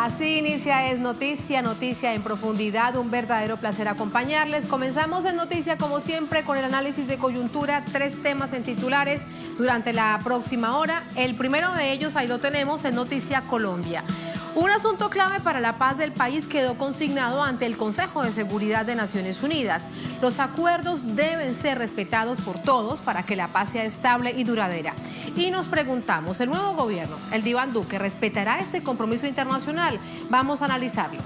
Así inicia Es Noticia, noticia en profundidad, un verdadero placer acompañarles. Comenzamos en Noticia como siempre con el análisis de coyuntura, 3 temas en titulares durante la próxima hora. El primero de ellos, ahí lo tenemos, en Noticia Colombia. Un asunto clave para la paz del país quedó consignado ante el Consejo de Seguridad de Naciones Unidas. Los acuerdos deben ser respetados por todos para que la paz sea estable y duradera. Y nos preguntamos, ¿el nuevo gobierno, el de Iván Duque, respetará este compromiso internacional? Vamos a analizarlo.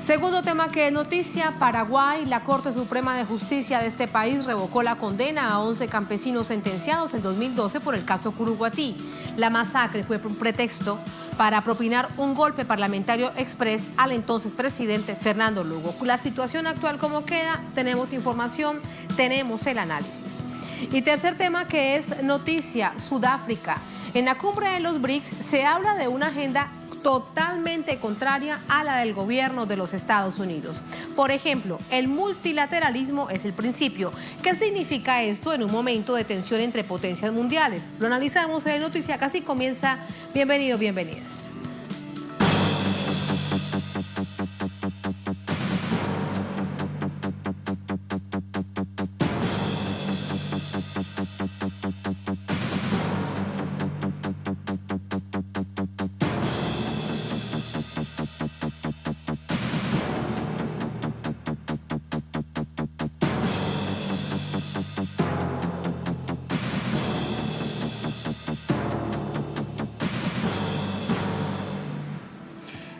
Segundo tema que es noticia, Paraguay, la Corte Suprema de Justicia de este país revocó la condena a 11 campesinos sentenciados en 2012 por el caso Curuguatí. La masacre fue un pretexto para propinar un golpe parlamentario express al entonces presidente Fernando Lugo. La situación actual, ¿cómo queda? Tenemos información, tenemos el análisis. Y tercer tema que es noticia, Sudáfrica. En la cumbre de los BRICS se habla de una agenda totalmente contraria a la del gobierno de los Estados Unidos. Por ejemplo, el multilateralismo es el principio. ¿Qué significa esto en un momento de tensión entre potencias mundiales? Lo analizamos en Noticia, casi comienza. Bienvenidos, bienvenidas.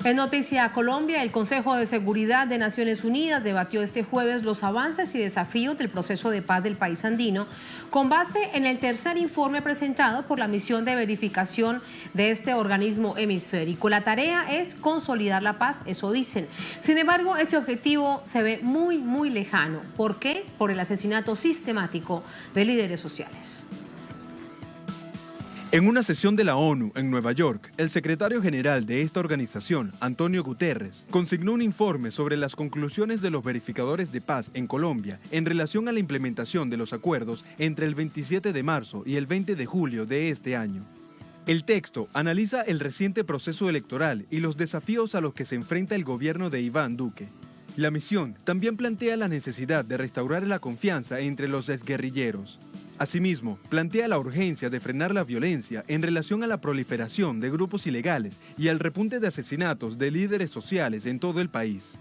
En Noticia Colombia, el Consejo de Seguridad de Naciones Unidas debatió este jueves los avances y desafíos del proceso de paz del país andino con base en el tercer informe presentado por la misión de verificación de este organismo hemisférico. La tarea es consolidar la paz, eso dicen. Sin embargo, este objetivo se ve muy lejano. ¿Por qué? Por el asesinato sistemático de líderes sociales. En una sesión de la ONU en Nueva York, el secretario general de esta organización, Antonio Guterres, consignó un informe sobre las conclusiones de los verificadores de paz en Colombia en relación a la implementación de los acuerdos entre el 27 de marzo y el 20 de julio de este año. El texto analiza el reciente proceso electoral y los desafíos a los que se enfrenta el gobierno de Iván Duque. La misión también plantea la necesidad de restaurar la confianza entre los exguerrilleros. Asimismo, plantea la urgencia de frenar la violencia en relación a la proliferación de grupos ilegales y al repunte de asesinatos de líderes sociales en todo el país.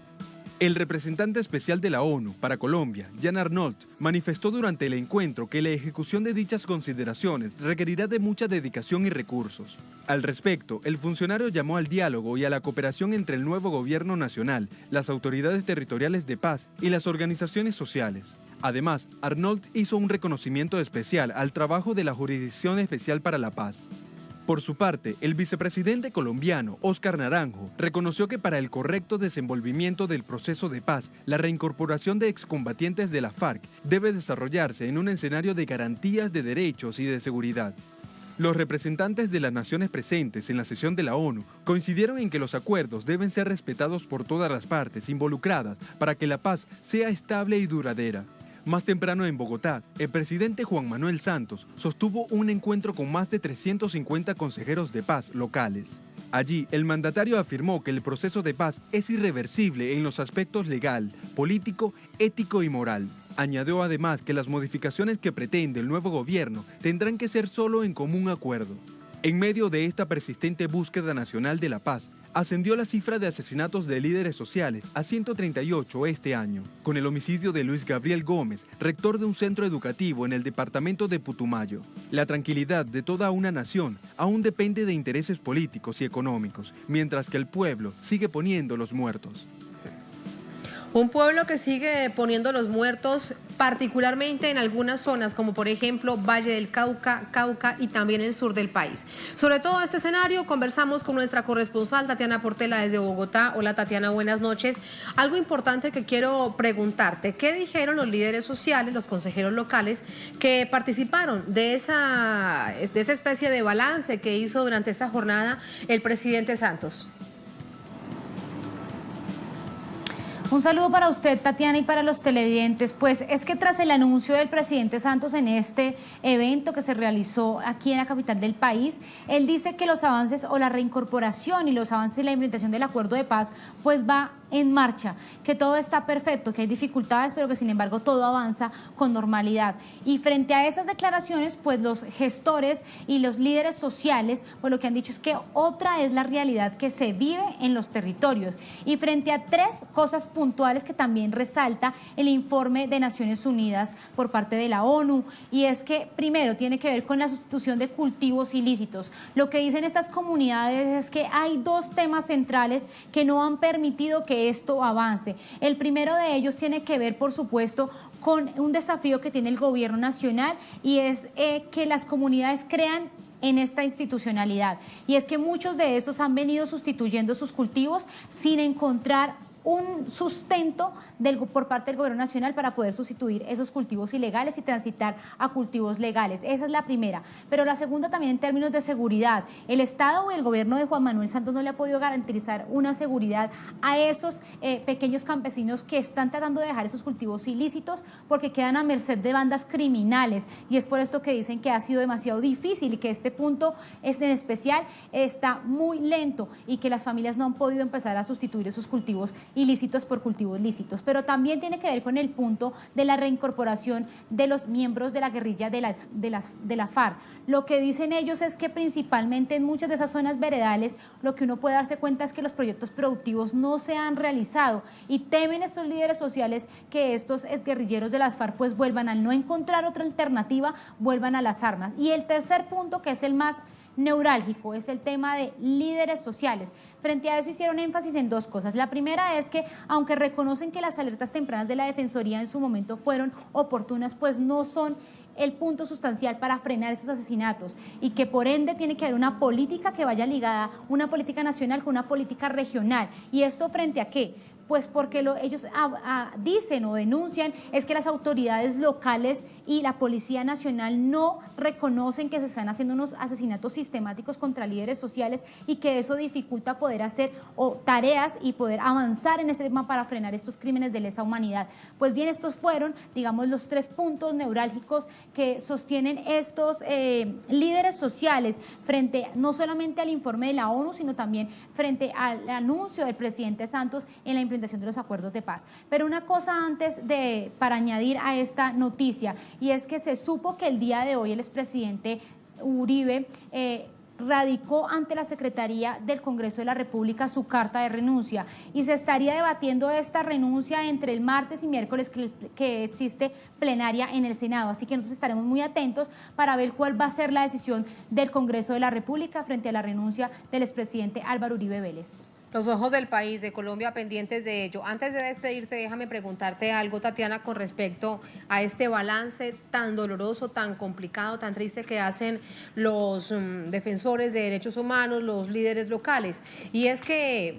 El representante especial de la ONU para Colombia, Jan Arnold, manifestó durante el encuentro que la ejecución de dichas consideraciones requerirá de mucha dedicación y recursos. Al respecto, el funcionario llamó al diálogo y a la cooperación entre el nuevo gobierno nacional, las autoridades territoriales de paz y las organizaciones sociales. Además, Arnold hizo un reconocimiento especial al trabajo de la Jurisdicción Especial para la Paz. Por su parte, el vicepresidente colombiano, Óscar Naranjo, reconoció que para el correcto desenvolvimiento del proceso de paz, la reincorporación de excombatientes de la FARC debe desarrollarse en un escenario de garantías de derechos y de seguridad. Los representantes de las naciones presentes en la sesión de la ONU coincidieron en que los acuerdos deben ser respetados por todas las partes involucradas para que la paz sea estable y duradera. Más temprano en Bogotá, el presidente Juan Manuel Santos sostuvo un encuentro con más de 350 consejeros de paz locales. Allí, el mandatario afirmó que el proceso de paz es irreversible en los aspectos legal, político, ético y moral. Añadió además que las modificaciones que pretende el nuevo gobierno tendrán que ser solo en común acuerdo. En medio de esta persistente búsqueda nacional de la paz, ascendió la cifra de asesinatos de líderes sociales a 138 este año, con el homicidio de Luis Gabriel Gómez, rector de un centro educativo en el departamento de Putumayo. La tranquilidad de toda una nación aún depende de intereses políticos y económicos, mientras que el pueblo sigue poniendo los muertos. Un pueblo que sigue poniendo los muertos, particularmente en algunas zonas, como por ejemplo Valle del Cauca, Cauca y también el sur del país. Sobre todo este escenario conversamos con nuestra corresponsal Tatiana Portela desde Bogotá. Hola Tatiana, buenas noches. Algo importante que quiero preguntarte, ¿qué dijeron los líderes sociales, los consejeros locales que participaron de esa especie de balance que hizo durante esta jornada el presidente Santos? Un saludo para usted, Tatiana, y para los televidentes. Pues es que tras el anuncio del presidente Santos en este evento que se realizó aquí en la capital del país, él dice que los avances o la reincorporación y los avances en la implementación del acuerdo de paz pues va en marcha, que todo está perfecto, que hay dificultades, pero que sin embargo todo avanza con normalidad. Y frente a esas declaraciones, pues los gestores y los líderes sociales, pues lo que han dicho es que otra es la realidad que se vive en los territorios. Y frente a tres cosas puntuales que también resalta el informe de Naciones Unidas por parte de la ONU, y es que primero tiene que ver con la sustitución de cultivos ilícitos. Lo que dicen estas comunidades es que hay dos temas centrales que no han permitido que esto avance. El primero de ellos tiene que ver, por supuesto, con un desafío que tiene el gobierno nacional, y es que las comunidades crean en esta institucionalidad. Y es que muchos de estos han venido sustituyendo sus cultivos sin encontrar un sustento por parte del gobierno nacional para poder sustituir esos cultivos ilegales y transitar a cultivos legales. Esa es la primera. Pero la segunda también en términos de seguridad. El Estado o el gobierno de Juan Manuel Santos no le ha podido garantizar una seguridad a esos pequeños campesinos que están tratando de dejar esos cultivos ilícitos porque quedan a merced de bandas criminales. Y es por esto que dicen que ha sido demasiado difícil y que este punto en especial está muy lento y que las familias no han podido empezar a sustituir esos cultivos ilícitos por cultivos lícitos. Pero también tiene que ver con el punto de la reincorporación de los miembros de la guerrilla de la FARC. Lo que dicen ellos es que principalmente en muchas de esas zonas veredales lo que uno puede darse cuenta es que los proyectos productivos no se han realizado, y temen estos líderes sociales que estos exguerrilleros de las FARC pues vuelvan, al no encontrar otra alternativa, vuelvan a las armas. Y el tercer punto, que es el más neurálgico, es el tema de líderes sociales. Frente a eso hicieron énfasis en dos cosas. La primera es que, aunque reconocen que las alertas tempranas de la Defensoría en su momento fueron oportunas, pues no son el punto sustancial para frenar esos asesinatos, y que por ende tiene que haber una política que vaya ligada, una política nacional con una política regional. ¿Y esto frente a qué? Pues porque ellos dicen o denuncian es que las autoridades locales y la Policía Nacional no reconocen que se están haciendo unos asesinatos sistemáticos contra líderes sociales, y que eso dificulta poder hacer tareas y poder avanzar en este tema para frenar estos crímenes de lesa humanidad. Pues bien, estos fueron, digamos, los tres puntos neurálgicos que sostienen estos líderes sociales frente no solamente al informe de la ONU, sino también frente al anuncio del presidente Santos en la implementación de los acuerdos de paz. Pero una cosa antes para añadir a esta noticia, y es que se supo que el día de hoy el expresidente Uribe radicó ante la Secretaría del Congreso de la República su carta de renuncia, y se estaría debatiendo esta renuncia entre el martes y miércoles que existe plenaria en el Senado. Así que nosotros estaremos muy atentos para ver cuál va a ser la decisión del Congreso de la República frente a la renuncia del expresidente Álvaro Uribe Vélez. Los ojos del país, de Colombia, pendientes de ello. Antes de despedirte, déjame preguntarte algo, Tatiana, con respecto a este balance tan doloroso, tan complicado, tan triste que hacen los defensores de derechos humanos, los líderes locales. Y es que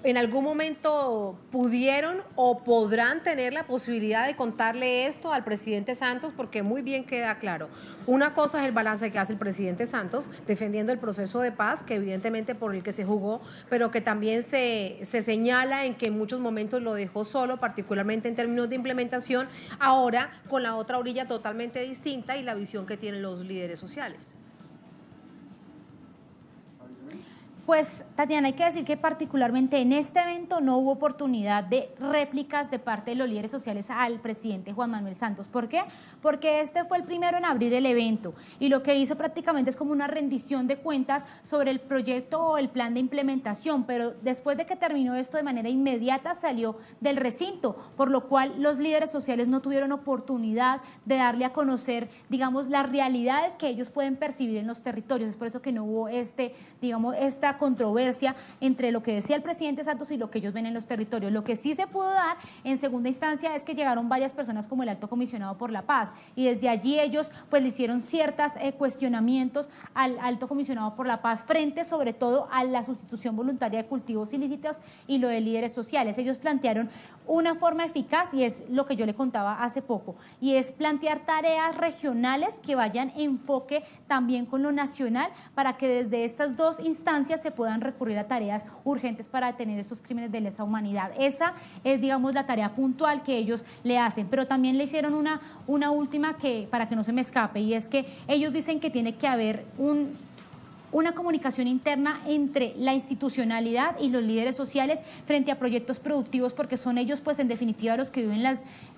en algún momento pudieron o podrán tener la posibilidad de contarle esto al presidente Santos, porque muy bien queda claro. Una cosa es el balance que hace el presidente Santos defendiendo el proceso de paz, que evidentemente por el que se jugó, pero que también se señala en que en muchos momentos lo dejó solo, particularmente en términos de implementación, ahora con la otra orilla totalmente distinta y la visión que tienen los líderes sociales. Pues, Tatiana, hay que decir que particularmente en este evento no hubo oportunidad de réplicas de parte de los líderes sociales al presidente Juan Manuel Santos. ¿Por qué? Porque este fue el primero en abrir el evento, y lo que hizo prácticamente es como una rendición de cuentas sobre el proyecto o el plan de implementación, pero después de que terminó esto de manera inmediata salió del recinto, por lo cual los líderes sociales no tuvieron oportunidad de darle a conocer, digamos, las realidades que ellos pueden percibir en los territorios. Es por eso que no hubo esta controversia entre lo que decía el presidente Santos y lo que ellos ven en los territorios. Lo que sí se pudo dar en segunda instancia es que llegaron varias personas como el Alto Comisionado por la Paz, y desde allí ellos pues le hicieron ciertos cuestionamientos al Alto Comisionado por la Paz frente sobre todo a la sustitución voluntaria de cultivos ilícitos y lo de líderes sociales. Ellos plantearon una forma eficaz, y es lo que yo le contaba hace poco, y es plantear tareas regionales que vayan en enfoque también con lo nacional, para que desde estas dos instancias se puedan recurrir a tareas urgentes para detener estos crímenes de lesa humanidad. Esa es, digamos, la tarea puntual que ellos le hacen, pero también le hicieron una última, que para que no se me escape, y es que ellos dicen que tiene que haber una comunicación interna entre la institucionalidad y los líderes sociales frente a proyectos productivos, porque son ellos, pues, en definitiva, los que viven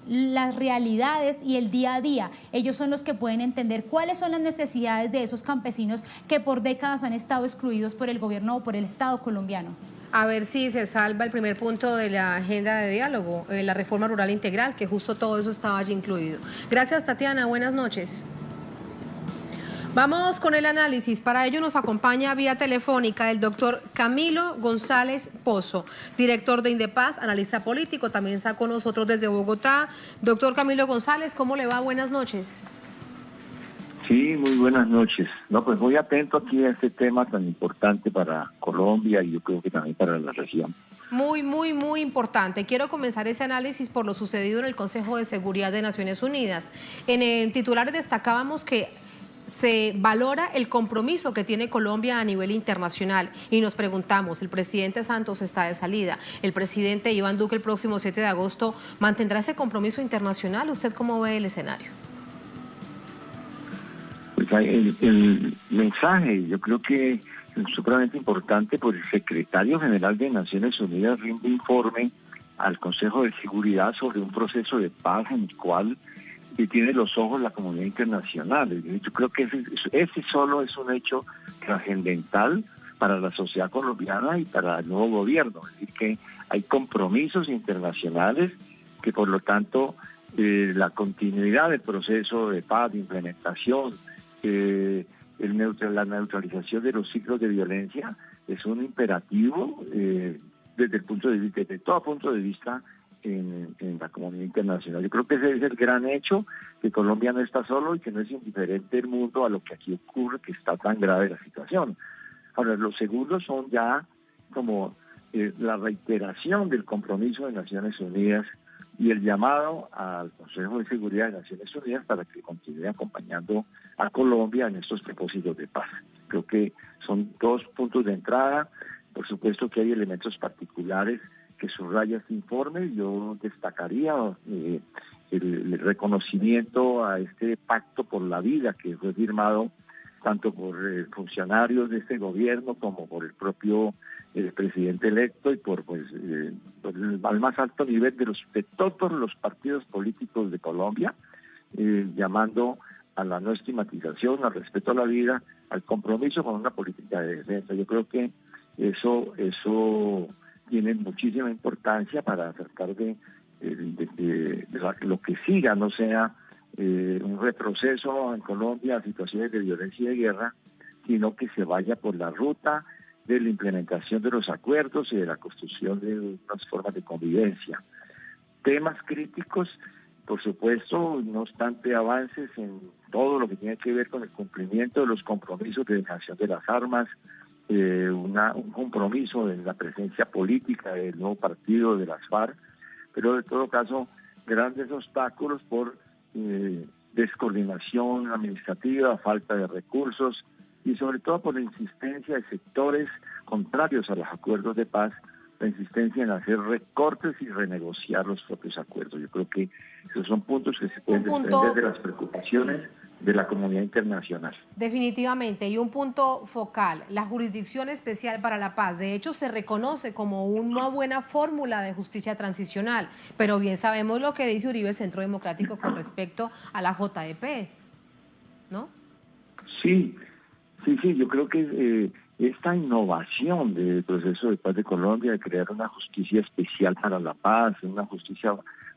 las realidades y el día a día. Ellos son los que pueden entender cuáles son las necesidades de esos campesinos que por décadas han estado excluidos por el gobierno o por el Estado colombiano. A ver si se salva el primer punto de la agenda de diálogo, la reforma rural integral, que justo todo eso estaba allí incluido. Gracias, Tatiana. Buenas noches. Vamos con el análisis. Para ello nos acompaña vía telefónica el doctor Camilo González Pozo, director de Indepaz, analista político. También está con nosotros desde Bogotá. Doctor Camilo González, ¿cómo le va? Buenas noches. Sí, muy buenas noches. No, pues muy atento aquí a este tema tan importante para Colombia y yo creo que también para la región. Muy importante. Quiero comenzar ese análisis por lo sucedido en el Consejo de Seguridad de Naciones Unidas. En el titular destacábamos que se valora el compromiso que tiene Colombia a nivel internacional y nos preguntamos, el presidente Santos está de salida, el presidente Iván Duque el próximo 7 de agosto ¿mantendrá ese compromiso internacional? ¿Usted cómo ve el escenario? Pues el mensaje, yo creo que es supremamente importante, por el secretario general de Naciones Unidas rinde informe al Consejo de Seguridad sobre un proceso de paz en el cual tiene los ojos la comunidad internacional. Yo creo que ese solo es un hecho trascendental para la sociedad colombiana y para el nuevo gobierno. Es decir, que hay compromisos internacionales que, por lo tanto, la continuidad del proceso de paz, de implementación, la neutralización de los ciclos de violencia es un imperativo desde todo punto de vista en la comunidad internacional. Yo creo que ese es el gran hecho, que Colombia no está solo y que no es indiferente el mundo a lo que aquí ocurre, que está tan grave la situación. Ahora, los segundos son ya como la reiteración del compromiso de Naciones Unidas y el llamado al Consejo de Seguridad de Naciones Unidas para que continúe acompañando a Colombia en estos propósitos de paz. Creo que son dos puntos de entrada. Por supuesto que hay elementos particulares que subraya este informe. Yo destacaría el reconocimiento a este pacto por la vida que fue firmado tanto por funcionarios de este gobierno como por el propio presidente electo y por al más alto nivel de todos los partidos políticos de Colombia, llamando a la no estigmatización, al respeto a la vida, al compromiso con una política de defensa. Yo creo que eso tiene muchísima importancia para tratar de lo que siga no sea un retroceso en Colombia a situaciones de violencia y de guerra, sino que se vaya por la ruta de la implementación de los acuerdos y de la construcción de unas formas de convivencia. Temas críticos, por supuesto, no obstante avances en todo lo que tiene que ver con el cumplimiento de los compromisos de dejación de las armas, un compromiso de la presencia política del nuevo partido de las FARC, pero de todo caso grandes obstáculos por descoordinación administrativa, falta de recursos y sobre todo por la insistencia de sectores contrarios a los acuerdos de paz, la insistencia en hacer recortes y renegociar los propios acuerdos. Yo creo que esos son puntos que se pueden desprender de las preocupaciones de la comunidad internacional. Definitivamente, y un punto focal, la Jurisdicción Especial para la Paz. De hecho, se reconoce como una buena fórmula de justicia transicional, pero bien sabemos lo que dice Uribe Centro Democrático con respecto a la JEP, ¿no? Sí, yo creo que esta innovación del proceso de paz de Colombia, de crear una justicia especial para la paz, una justicia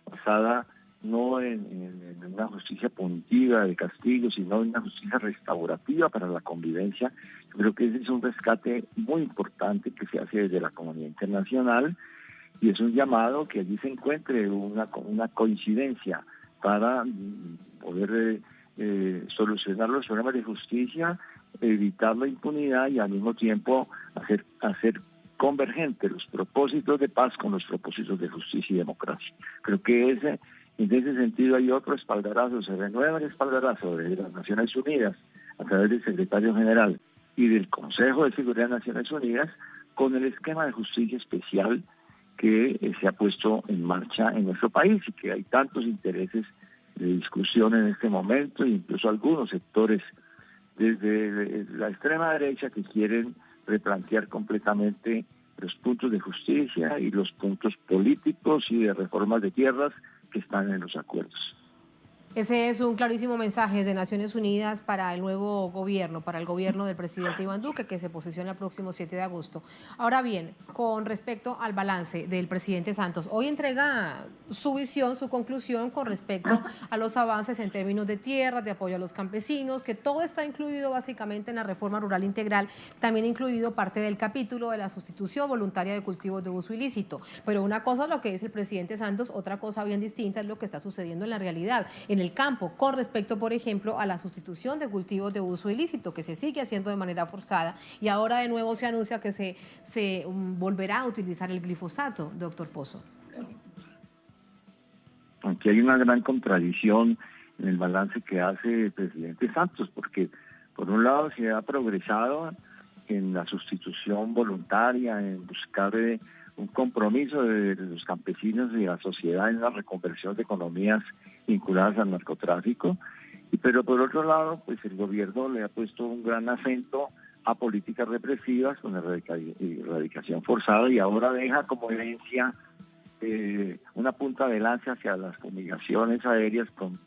basada no en una justicia punitiva de castigo, sino en una justicia restaurativa para la convivencia. Yo creo que ese es un rescate muy importante que se hace desde la comunidad internacional y es un llamado que allí se encuentre una coincidencia para poder solucionar los problemas de justicia, evitar la impunidad y al mismo tiempo hacer convergentes los propósitos de paz con los propósitos de justicia y democracia. Creo que en ese sentido hay otro espaldarazo, se renueva el espaldarazo de las Naciones Unidas a través del secretario general y del Consejo de Seguridad de Naciones Unidas con el esquema de justicia especial que se ha puesto en marcha en nuestro país y que hay tantos intereses de discusión en este momento, e incluso algunos sectores desde la extrema derecha que quieren replantear completamente los puntos de justicia y los puntos políticos y de reformas de tierras que están en los acuerdos. Ese es un clarísimo mensaje de Naciones Unidas para el nuevo gobierno, para el gobierno del presidente Iván Duque, que se posiciona el próximo 7 de agosto. Ahora bien, con respecto al balance del presidente Santos, hoy entrega su visión, su conclusión con respecto a los avances en términos de tierras, de apoyo a los campesinos, que todo está incluido básicamente en la reforma rural integral, también incluido parte del capítulo de la sustitución voluntaria de cultivos de uso ilícito. Pero una cosa es lo que dice el presidente Santos, otra cosa bien distinta es lo que está sucediendo en la realidad, en el campo, con respecto, por ejemplo, a la sustitución de cultivos de uso ilícito, que se sigue haciendo de manera forzada, y ahora de nuevo se anuncia que se volverá a utilizar el glifosato, doctor Pozo. Aquí hay una gran contradicción en el balance que hace el presidente Santos, porque por un lado se ha progresado en la sustitución voluntaria, en buscar un compromiso de los campesinos y de la sociedad en la reconversión de economías vinculadas al narcotráfico, pero por otro lado, pues el gobierno le ha puesto un gran acento a políticas represivas con la erradicación forzada y ahora deja como herencia una punta de lanza hacia las fumigaciones aéreas con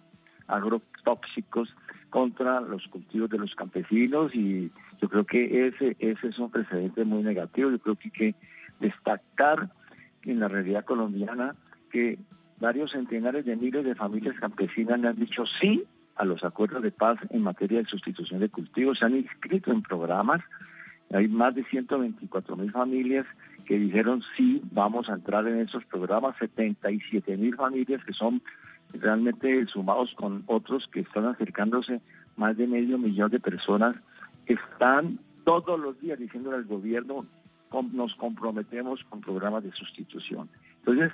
agrotóxicos contra los cultivos de los campesinos, y yo creo que ese es un precedente muy negativo. Yo creo que hay que destacar en la realidad colombiana que varios centenares de miles de familias campesinas le han dicho sí a los acuerdos de paz en materia de sustitución de cultivos, se han inscrito en programas. Hay más de 124.000 familias que dijeron sí, vamos a entrar en esos programas, 77.000 familias que son realmente sumados con otros que están acercándose, más de 500.000 de personas que están todos los días diciéndole al gobierno nos comprometemos con programas de sustitución. Entonces,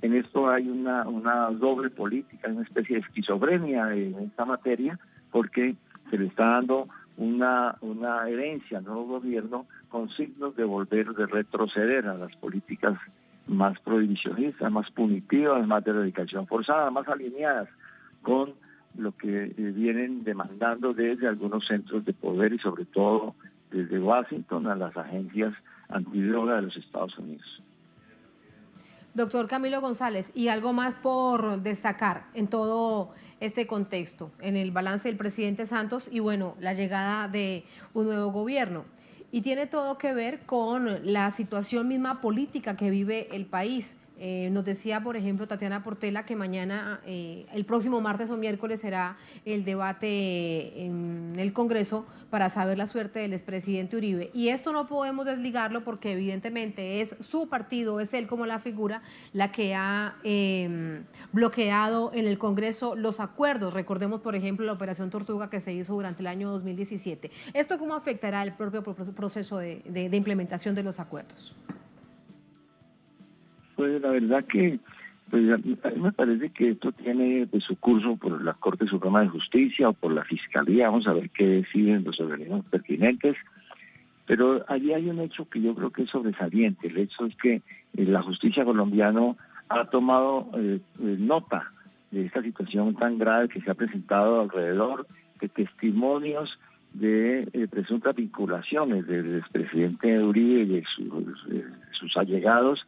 en esto hay una doble política, una especie de esquizofrenia en esta materia, porque se le está dando una herencia al nuevo gobierno con signos de retroceder a las políticas más prohibicionistas, más punitivas, más de erradicación forzada, más alineadas con lo que vienen demandando desde algunos centros de poder y sobre todo desde Washington a las agencias antidroga de los Estados Unidos. Doctor Camilo González, y algo más por destacar en todo este contexto, en el balance del presidente Santos y bueno, la llegada de un nuevo gobierno. Y tiene todo que ver con la situación misma política que vive el país. Nos decía, por ejemplo, Tatiana Portela que mañana, el próximo martes o miércoles será el debate en el Congreso para saber la suerte del expresidente Uribe. Y esto no podemos desligarlo porque evidentemente es su partido, es él como la figura la que ha bloqueado en el Congreso los acuerdos. Recordemos, por ejemplo, la Operación Tortuga que se hizo durante el año 2017. ¿Esto cómo afectará el propio proceso de implementación de los acuerdos? Pues la verdad que a mí me parece que esto tiene su curso por la Corte Suprema de Justicia o por la Fiscalía. Vamos a ver qué deciden los organismos pertinentes. Pero allí hay un hecho que yo creo que es sobresaliente. El hecho es que la justicia colombiana ha tomado nota de esta situación tan grave que se ha presentado alrededor de testimonios de presuntas vinculaciones del expresidente Uribe y de sus allegados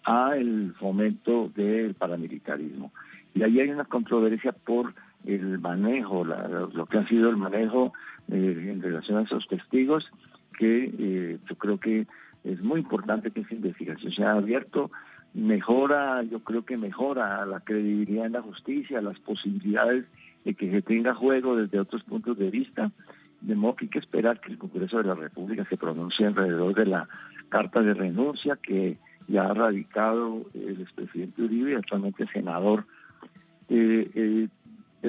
a el fomento del paramilitarismo. Y ahí hay una controversia por el manejo, lo que ha sido el manejo en relación a esos testigos, que yo creo que es muy importante que esa investigación sea abierta. Yo creo que mejora la credibilidad en la justicia, las posibilidades de que se tenga juego desde otros puntos de vista, de modo que hay que esperar que el Congreso de la República se pronuncie alrededor de la carta de renuncia que ya ha radicado el expresidente Uribe, actualmente senador. De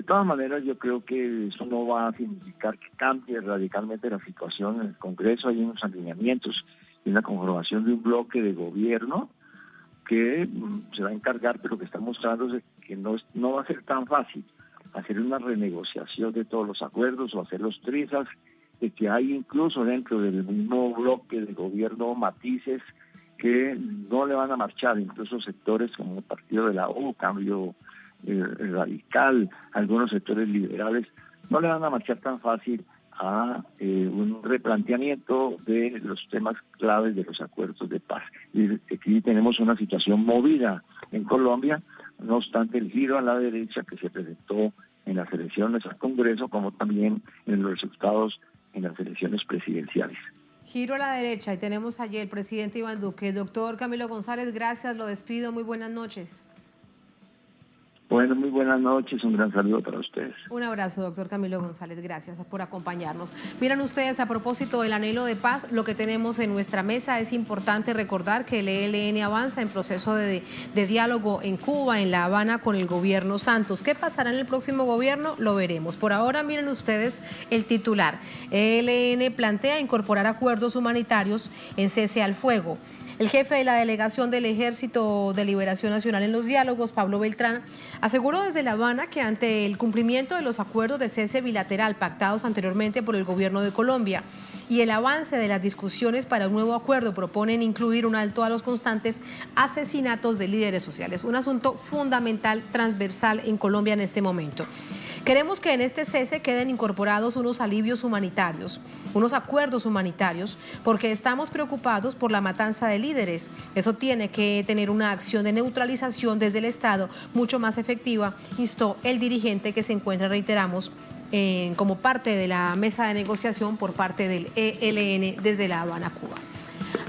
todas maneras, yo creo que eso no va a significar que cambie radicalmente la situación en el Congreso. Hay unos alineamientos y la conformación de un bloque de gobierno que se va a encargar, pero que está mostrándose que no va a ser tan fácil hacer una renegociación de todos los acuerdos o hacer los trizas, de que hay incluso dentro del mismo bloque de gobierno matices que no le van a marchar, incluso sectores como el Partido de la U, Cambio Radical, algunos sectores liberales, no le van a marchar tan fácil a un replanteamiento de los temas claves de los acuerdos de paz. Y aquí tenemos una situación movida en Colombia, no obstante el giro a la derecha que se presentó en las elecciones al Congreso, como también en los resultados en las elecciones presidenciales. Giro a la derecha y tenemos allí el presidente Iván Duque. Doctor Camilo González, gracias, lo despido, muy buenas noches. Bueno, muy buenas noches, un gran saludo para ustedes. Un abrazo, doctor Camilo González, gracias por acompañarnos. Miren ustedes, a propósito del anhelo de paz, lo que tenemos en nuestra mesa, es importante recordar que el ELN avanza en proceso de diálogo en Cuba, en La Habana, con el gobierno Santos. ¿Qué pasará en el próximo gobierno? Lo veremos. Por ahora, miren ustedes el titular. ELN plantea incorporar acuerdos humanitarios en cese al fuego. El jefe de la delegación del Ejército de Liberación Nacional en los diálogos, Pablo Beltrán, aseguró desde La Habana que ante el cumplimiento de los acuerdos de cese bilateral pactados anteriormente por el gobierno de Colombia y el avance de las discusiones para un nuevo acuerdo, proponen incluir un alto a los constantes asesinatos de líderes sociales, un asunto fundamental, transversal en Colombia en este momento. Queremos que en este cese queden incorporados unos alivios humanitarios, unos acuerdos humanitarios, porque estamos preocupados por la matanza de líderes. Eso tiene que tener una acción de neutralización desde el Estado mucho más efectiva, instó el dirigente que se encuentra, reiteramos, como parte de la mesa de negociación por parte del ELN desde La Habana, Cuba.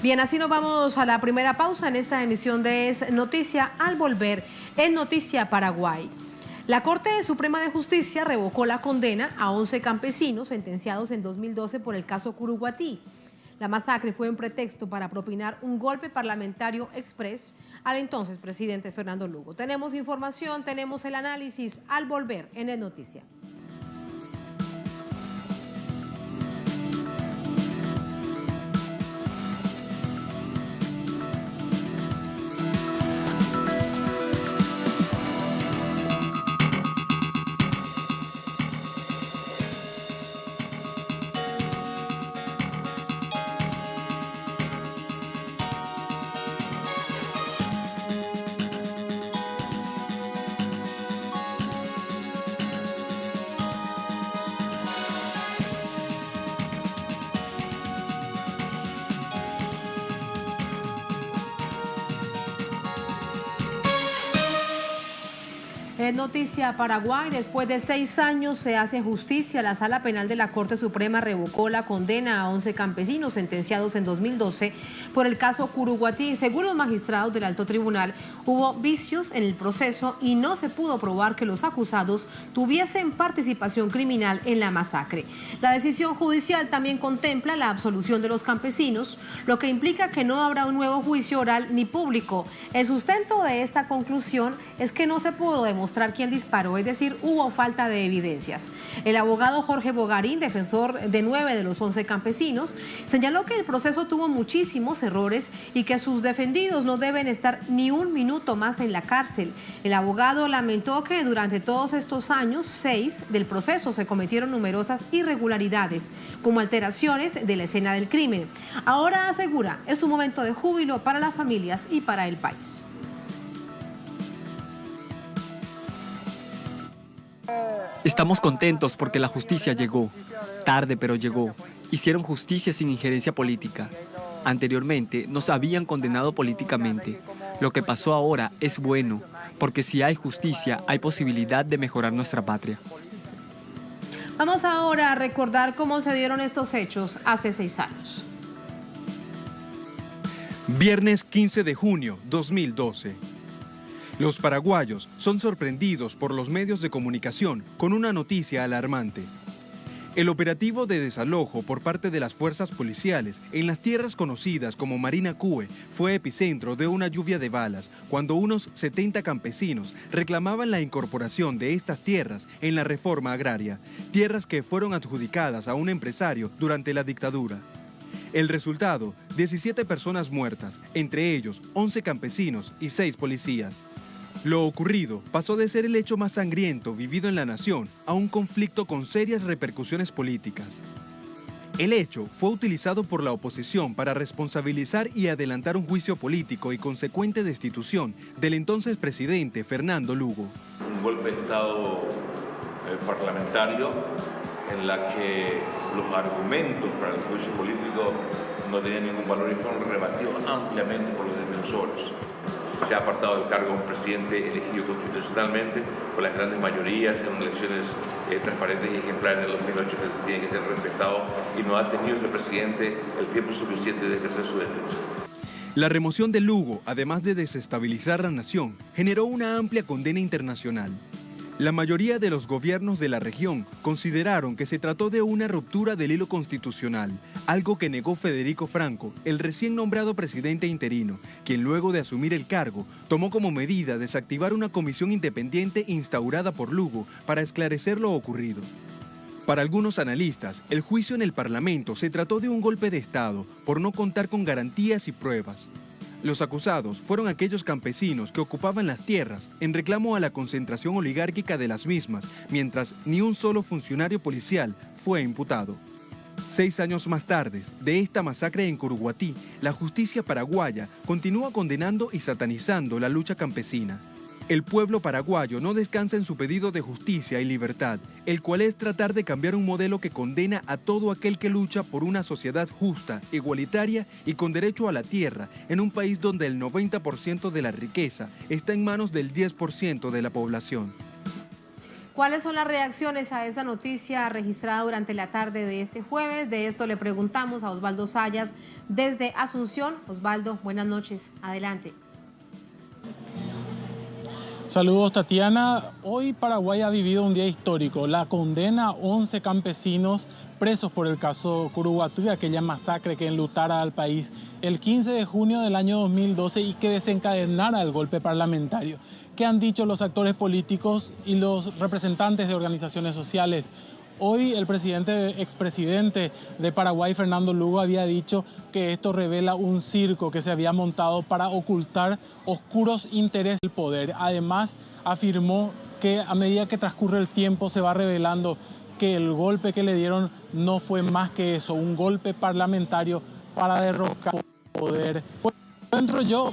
Bien, así nos vamos a la primera pausa en esta emisión de Es Noticia. Al volver, en Noticia Paraguay. La Corte Suprema de Justicia revocó la condena a 11 campesinos sentenciados en 2012 por el caso Curuguatí. La masacre fue un pretexto para propinar un golpe parlamentario express al entonces presidente Fernando Lugo. Tenemos información, tenemos el análisis al volver en Es Noticia. Es noticia Paraguay. Después de 6 años se hace justicia. La Sala Penal de la Corte Suprema revocó la condena a 11 campesinos sentenciados en 2012 por el caso Curuguatí. Según los magistrados del Alto Tribunal, hubo vicios en el proceso y no se pudo probar que los acusados tuviesen participación criminal en la masacre. La decisión judicial también contempla la absolución de los campesinos, lo que implica que no habrá un nuevo juicio oral ni público. El sustento de esta conclusión es que no se pudo demostrar quién disparó, es decir, hubo falta de evidencias. El abogado Jorge Bogarín, defensor de 9 de los 11 campesinos, señaló que el proceso tuvo muchísimos errores y que sus defendidos no deben estar ni un minuto más en la cárcel. El abogado lamentó que durante todos estos años, 6 del proceso, se cometieron numerosas irregularidades, como alteraciones de la escena del crimen. Ahora asegura, es un momento de júbilo para las familias y para el país. Estamos contentos porque la justicia llegó. Tarde, pero llegó. Hicieron justicia sin injerencia política. Anteriormente nos habían condenado políticamente. Lo que pasó ahora es bueno, porque si hay justicia, hay posibilidad de mejorar nuestra patria. Vamos ahora a recordar cómo se dieron estos hechos hace 6 años. Viernes 15 de junio 2012. Los paraguayos son sorprendidos por los medios de comunicación con una noticia alarmante. El operativo de desalojo por parte de las fuerzas policiales en las tierras conocidas como Marina Cue fue epicentro de una lluvia de balas cuando unos 70 campesinos reclamaban la incorporación de estas tierras en la reforma agraria, tierras que fueron adjudicadas a un empresario durante la dictadura. El resultado, 17 personas muertas, entre ellos 11 campesinos y 6 policías. Lo ocurrido pasó de ser el hecho más sangriento vivido en la nación a un conflicto con serias repercusiones políticas. El hecho fue utilizado por la oposición para responsabilizar y adelantar un juicio político y consecuente destitución del entonces presidente Fernando Lugo. Un golpe de Estado parlamentario en la que los argumentos para el juicio político no tenían ningún valor y fueron rebatidos ampliamente por los defensores. Se ha apartado del cargo a un presidente elegido constitucionalmente por las grandes mayorías en elecciones transparentes y ejemplares en el 2008 que tienen que ser respetados, y no ha tenido el presidente el tiempo suficiente de ejercer su defensa. La remoción de Lugo, además de desestabilizar la nación, generó una amplia condena internacional. La mayoría de los gobiernos de la región consideraron que se trató de una ruptura del hilo constitucional, algo que negó Federico Franco, el recién nombrado presidente interino, quien luego de asumir el cargo tomó como medida desactivar una comisión independiente instaurada por Lugo para esclarecer lo ocurrido. Para algunos analistas, el juicio en el Parlamento se trató de un golpe de Estado por no contar con garantías y pruebas. Los acusados fueron aquellos campesinos que ocupaban las tierras en reclamo a la concentración oligárquica de las mismas, mientras ni un solo funcionario policial fue imputado. 6 años más tarde de esta masacre en Curuguatí, la justicia paraguaya continúa condenando y satanizando la lucha campesina. El pueblo paraguayo no descansa en su pedido de justicia y libertad, el cual es tratar de cambiar un modelo que condena a todo aquel que lucha por una sociedad justa, igualitaria y con derecho a la tierra, en un país donde el 90% de la riqueza está en manos del 10% de la población. ¿Cuáles son las reacciones a esa noticia registrada durante la tarde de este jueves? De esto le preguntamos a Osvaldo Sayas desde Asunción. Osvaldo, buenas noches. Adelante. Saludos, Tatiana. Hoy Paraguay ha vivido un día histórico. La condena a 11 campesinos presos por el caso Curuguatí, aquella masacre que enlutara al país el 15 de junio del año 2012 y que desencadenara el golpe parlamentario. ¿Qué han dicho los actores políticos y los representantes de organizaciones sociales? Hoy el expresidente de Paraguay, Fernando Lugo, había dicho que esto revela un circo que se había montado para ocultar oscuros intereses del poder. Además, afirmó que a medida que transcurre el tiempo se va revelando que el golpe que le dieron no fue más que eso, un golpe parlamentario para derrocar el poder. Pues, encuentro yo,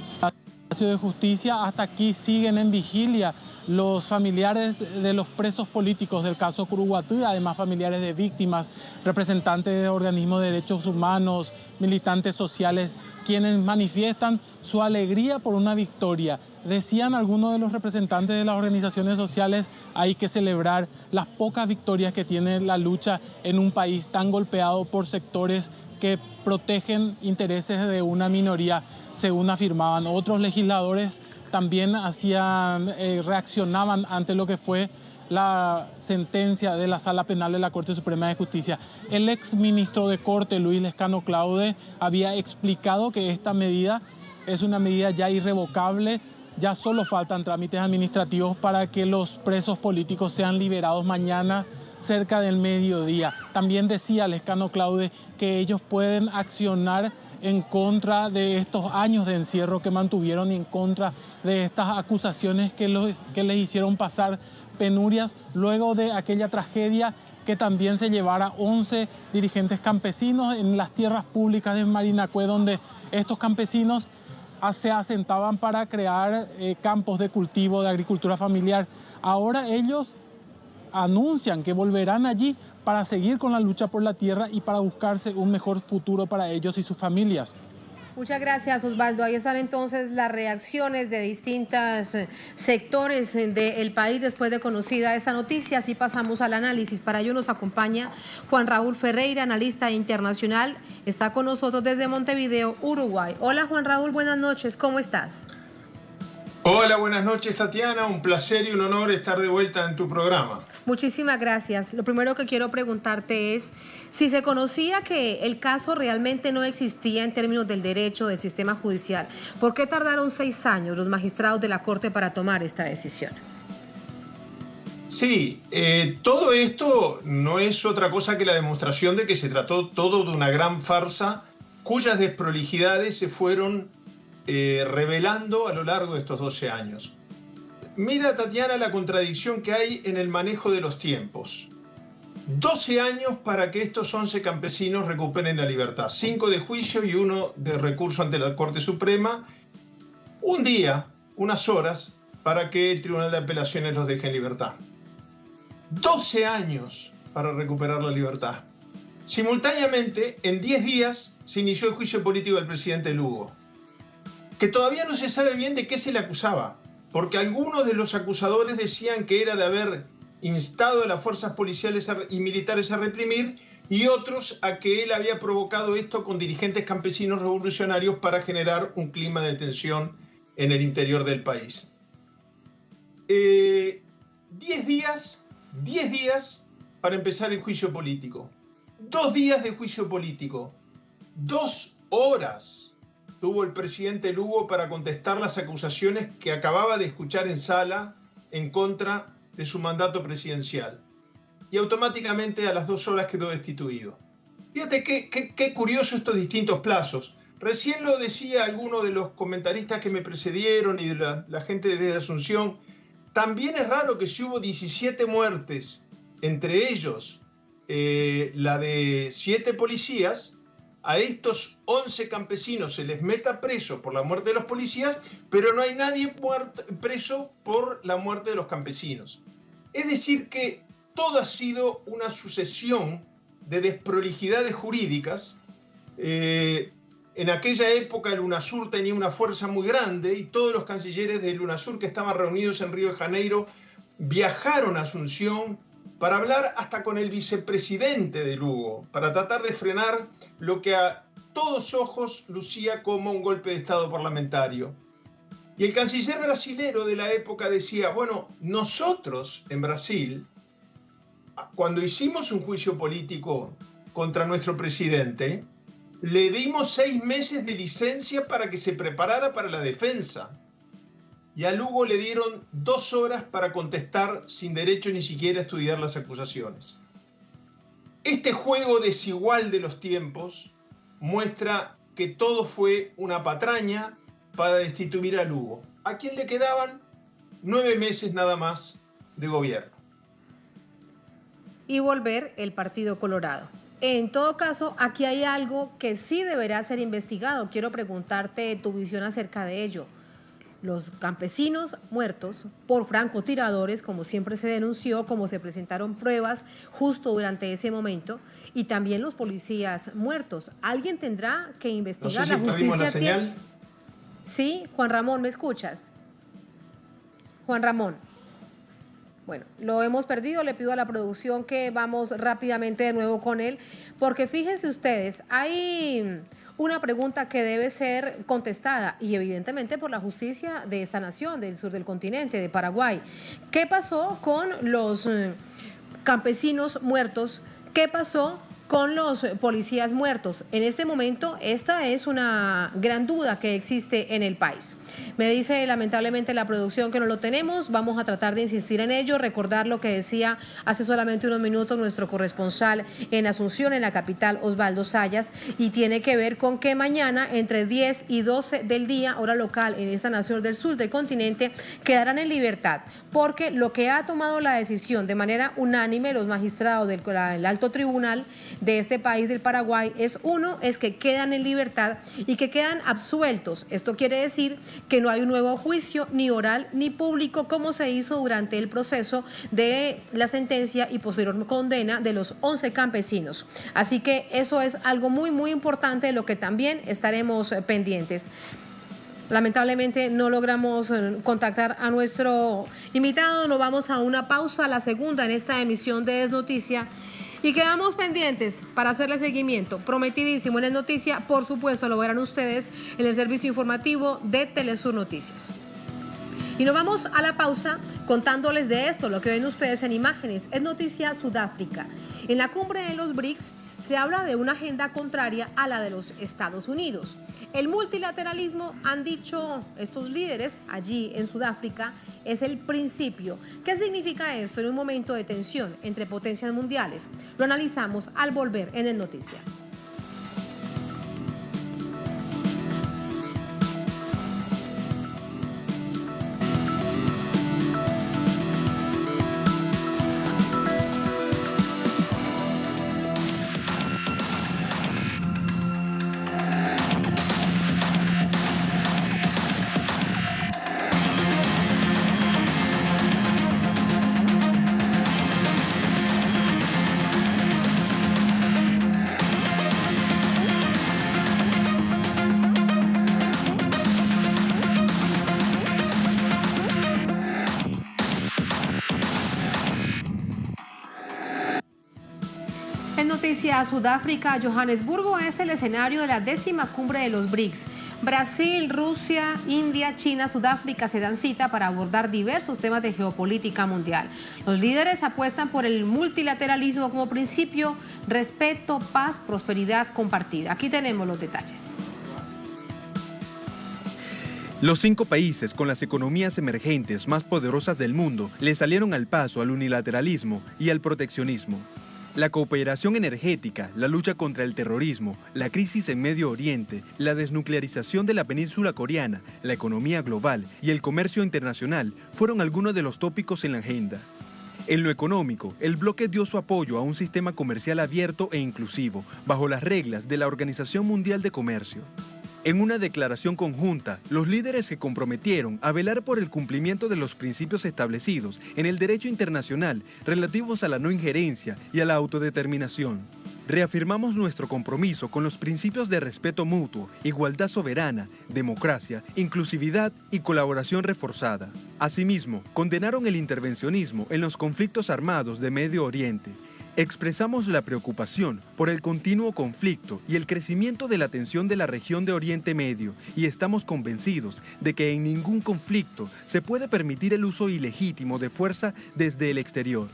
de Justicia, hasta aquí siguen en vigilia los familiares de los presos políticos del caso Curuguatí, además familiares de víctimas, representantes de organismos de derechos humanos, militantes sociales, quienes manifiestan su alegría por una victoria. Decían algunos de los representantes de las organizaciones sociales, hay que celebrar las pocas victorias que tiene la lucha en un país tan golpeado por sectores que protegen intereses de una minoría, según afirmaban. Otros legisladores también reaccionaban ante lo que fue la sentencia de la Sala Penal de la Corte Suprema de Justicia. El ex ministro de Corte, Luis Lescano Claude, había explicado que esta medida es una medida ya irrevocable, ya solo faltan trámites administrativos para que los presos políticos sean liberados mañana cerca del mediodía. También decía Lescano Claude que ellos pueden accionar en contra de estos años de encierro que mantuvieron y en contra de estas acusaciones que les hicieron pasar penurias luego de aquella tragedia que también se llevara 11 dirigentes campesinos en las tierras públicas de Marinacue, donde estos campesinos se asentaban para crear campos de cultivo de agricultura familiar. Ahora ellos anuncian que volverán allí para seguir con la lucha por la tierra y para buscarse un mejor futuro para ellos y sus familias. Muchas gracias, Osvaldo. Ahí están entonces las reacciones de distintos sectores del país después de conocida esta noticia. Así pasamos al análisis. Para ello nos acompaña Juan Raúl Ferreira, analista internacional. Está con nosotros desde Montevideo, Uruguay. Hola, Juan Raúl, buenas noches. ¿Cómo estás? Hola, buenas noches, Tatiana. Un placer y un honor estar de vuelta en tu programa. Muchísimas gracias. Lo primero que quiero preguntarte es si se conocía que el caso realmente no existía en términos del derecho del sistema judicial. ¿Por qué tardaron 6 años los magistrados de la Corte para tomar esta decisión? Sí, todo esto no es otra cosa que la demostración de que se trató todo de una gran farsa cuyas desprolijidades se fueron revelando a lo largo de estos 12 años. Mira, Tatiana, la contradicción que hay en el manejo de los tiempos. 12 años para que estos 11 campesinos recuperen la libertad. 5 de juicio y 1 de recurso ante la Corte Suprema. Un día, unas horas, para que el Tribunal de Apelaciones los deje en libertad. 12 años para recuperar la libertad. Simultáneamente, en 10 días, se inició el juicio político del presidente Lugo, que todavía no se sabe bien de qué se le acusaba, porque algunos de los acusadores decían que era de haber instado a las fuerzas policiales y militares a reprimir, y otros a que él había provocado esto con dirigentes campesinos revolucionarios para generar un clima de tensión en el interior del país. 10 días para empezar el juicio político. 2 días de juicio político. 2 horas tuvo el presidente Lugo para contestar las acusaciones que acababa de escuchar en sala en contra de su mandato presidencial. Y automáticamente a las 2 horas quedó destituido. Fíjate qué curioso estos distintos plazos. Recién lo decía alguno de los comentaristas que me precedieron y de la gente desde Asunción. También es raro que si hubo 17 muertes, entre ellos la de 7 policías, a estos 11 campesinos se les meta preso por la muerte de los policías, pero no hay nadie preso por la muerte de los campesinos. Es decir que todo ha sido una sucesión de desprolijidades jurídicas. En aquella época el UNASUR tenía una fuerza muy grande y todos los cancilleres del UNASUR que estaban reunidos en Río de Janeiro viajaron a Asunción para hablar hasta con el vicepresidente de Lugo, para tratar de frenar lo que a todos ojos lucía como un golpe de Estado parlamentario. Y el canciller brasilero de la época decía, bueno, nosotros en Brasil, cuando hicimos un juicio político contra nuestro presidente, le dimos 6 meses de licencia para que se preparara para la defensa. Y a Lugo le dieron 2 horas para contestar sin derecho ni siquiera a estudiar las acusaciones. Este juego desigual de los tiempos muestra que todo fue una patraña para destituir a Lugo, a quien le quedaban 9 meses nada más de gobierno. Y volver el Partido Colorado. En todo caso, aquí hay algo que sí deberá ser investigado. Quiero preguntarte tu visión acerca de ello. Los campesinos muertos por francotiradores, como siempre se denunció, como se presentaron pruebas justo durante ese momento, y también los policías muertos. ¿Alguien tendrá que investigar? No sé si perdimos la señal. Sí, Juan Ramón, ¿me escuchas? Juan Ramón. Bueno, lo hemos perdido, le pido a la producción que vamos rápidamente de nuevo con él, porque fíjense ustedes, hay una pregunta que debe ser contestada y evidentemente por la justicia de esta nación, del sur del continente, de Paraguay. ¿Qué pasó con los campesinos muertos? ¿Qué pasó con los policías muertos? En este momento, esta es una gran duda que existe en el país. Me dice lamentablemente la producción que no lo tenemos, vamos a tratar de insistir en ello, recordar lo que decía hace solamente unos minutos nuestro corresponsal en Asunción, en la capital, Osvaldo Sayas, y tiene que ver con que mañana, entre 10 y 12 del día, hora local, en esta nación del sur del continente, quedarán en libertad, porque lo que ha tomado la decisión de manera unánime los magistrados del alto tribunal de este país del Paraguay es que quedan en libertad y que quedan absueltos. Esto quiere decir que no hay un nuevo juicio, ni oral ni público, como se hizo durante el proceso de la sentencia y posterior condena de los 11 campesinos. Así que eso es algo muy, muy importante, de lo que también estaremos pendientes. Lamentablemente no logramos contactar a nuestro invitado, nos vamos a una pausa, la segunda en esta emisión de Es Noticia. Y quedamos pendientes para hacerle seguimiento. Prometidísimo en Es Noticia, por supuesto, lo verán ustedes en el servicio informativo de Telesur Noticias. Y nos vamos a la pausa contándoles de esto, lo que ven ustedes en imágenes. Es noticia Sudáfrica. En la cumbre de los BRICS se habla de una agenda contraria a la de los Estados Unidos. El multilateralismo, han dicho estos líderes allí en Sudáfrica, es el principio. ¿Qué significa esto en un momento de tensión entre potencias mundiales? Lo analizamos al volver en Es Noticia. En noticias, Sudáfrica, Johannesburgo es el escenario de la 10ª cumbre de los BRICS. Brasil, Rusia, India, China, Sudáfrica se dan cita para abordar diversos temas de geopolítica mundial. Los líderes apuestan por el multilateralismo como principio, respeto, paz, prosperidad compartida. Aquí tenemos los detalles. Los 5 países con las economías emergentes más poderosas del mundo le salieron al paso al unilateralismo y al proteccionismo. La cooperación energética, la lucha contra el terrorismo, la crisis en Medio Oriente, la desnuclearización de la península coreana, la economía global y el comercio internacional fueron algunos de los tópicos en la agenda. En lo económico, el bloque dio su apoyo a un sistema comercial abierto e inclusivo, bajo las reglas de la Organización Mundial de Comercio. En una declaración conjunta, los líderes se comprometieron a velar por el cumplimiento de los principios establecidos en el derecho internacional relativos a la no injerencia y a la autodeterminación. Reafirmamos nuestro compromiso con los principios de respeto mutuo, igualdad soberana, democracia, inclusividad y colaboración reforzada. Asimismo, condenaron el intervencionismo en los conflictos armados de Medio Oriente. Expresamos la preocupación por el continuo conflicto y el crecimiento de la tensión de la región de Oriente Medio y estamos convencidos de que en ningún conflicto se puede permitir el uso ilegítimo de fuerza desde el exterior.